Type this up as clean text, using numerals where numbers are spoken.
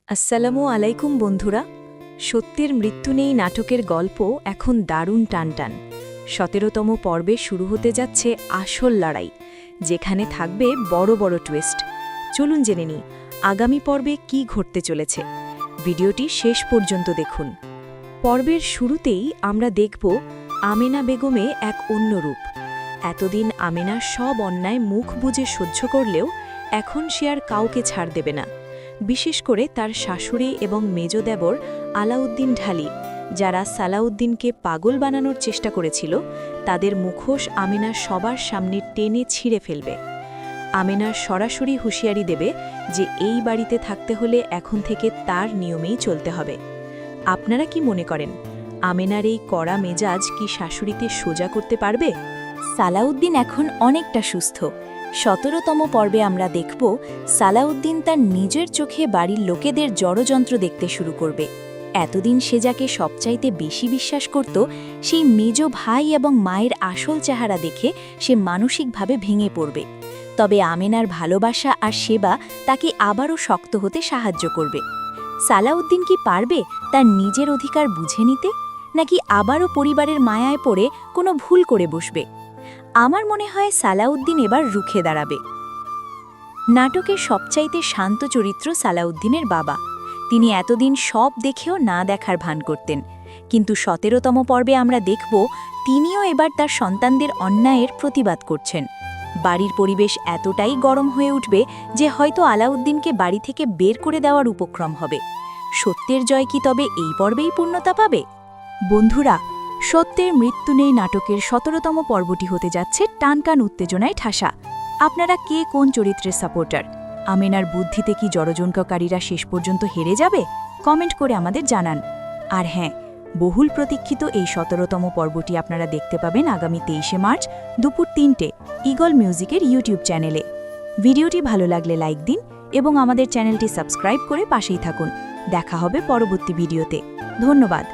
আসসালামু আলাইকুম বন্ধুরা। সত্যের মৃত্যু নেই নাটকের গল্প এখন দারুণ টানটান। ১৭তম পর্বে শুরু হতে যাচ্ছে আসল লড়াই, যেখানে থাকবে বড় বড় টুইস্ট। চলুন জেনে নিই আগামী পর্বে কি ঘটতে চলেছে। ভিডিওটি শেষ পর্যন্ত দেখুন। পর্বের শুরুতেই আমরা দেখব আমেনা বেগমে এক অন্য রূপ। এতদিন আমেনা সব অন্যায় মুখ বুজে সহ্য করলেও এখন সে আর কাউকে ছাড় দেবে না, বিশেষ করে তার শাশুড়ি এবং মেজ দেবর আলাউদ্দিন ঢালি, যারা সালাউদ্দিনকে পাগল বানানোর চেষ্টা করেছিল। তাদের মুখোশ আমেনা সবার সামনে টেনে ছিঁড়ে ফেলবে। আমেনা সরাসরি হুঁশিয়ারি দেবে যে এই বাড়িতে থাকতে হলে এখন থেকে তার নিয়মেই চলতে হবে। আপনারা কি মনে করেন, আমেনার এই কড়া মেজাজ কি শাশুড়িতে সোজা করতে পারবে? সালাউদ্দিন এখন অনেকটা সুস্থ। ১৭তম পর্বে আমরা দেখব সালাউদ্দিন তার নিজের চোখে বাড়ির লোকেদের জড়যন্ত্র দেখতে শুরু করবে। এতদিন সে যাকে সবচাইতে বেশি বিশ্বাস করত, সেই মেজ ভাই এবং মায়ের আসল চেহারা দেখে সে মানসিকভাবে ভেঙে পড়বে। তবে আমেনার ভালোবাসা আর সেবা তাকে আবারও শক্ত হতে সাহায্য করবে। সালাউদ্দিন কি পারবে তার নিজের অধিকার বুঝে নিতে, নাকি আবারও পরিবারের মায়ায় পড়ে কোনো ভুল করে বসবে? আমার মনে হয় সালাউদ্দিন এবার রুখে দাঁড়াবে। নাটকের সবচাইতে শান্ত চরিত্র সালাউদ্দিনের বাবা। তিনি এতদিন সব দেখেও না দেখার ভান করতেন, কিন্তু ১৭তম পর্বে আমরা দেখব তিনিও এবার তার সন্তানদের অন্যায়ের প্রতিবাদ করছেন। বাড়ির পরিবেশ এতটাই গরম হয়ে উঠবে যে হয়তো আলাউদ্দিনকে বাড়ি থেকে বের করে দেওয়ার উপক্রম হবে। সত্যের জয় কি তবে এই পর্বেই পূর্ণতা পাবে? বন্ধুরা, সত্যের মৃত্যু নেই নাটকের ১৭তম পর্বটি হতে যাচ্ছে টানটান উত্তেজনায় ঠাসা। আপনারা কে কোন চরিত্রের সাপোর্টার? আমেনার বুদ্ধিতে কি জড়যন্ত্রকারীরা শেষ পর্যন্ত হেরে যাবে? কমেন্ট করে আমাদের জানান। আর হ্যাঁ, বহুল প্রতীক্ষিত এই ১৭তম পর্বটি আপনারা দেখতে পাবেন আগামী ২৩শে মার্চ দুপুর ৩টে ঈগল মিউজিকের ইউটিউব চ্যানেলে। ভিডিওটি ভালো লাগলে লাইক দিন এবং আমাদের চ্যানেলটি সাবস্ক্রাইব করে পাশেই থাকুন। দেখা হবে পরবর্তী ভিডিওতে। ধন্যবাদ।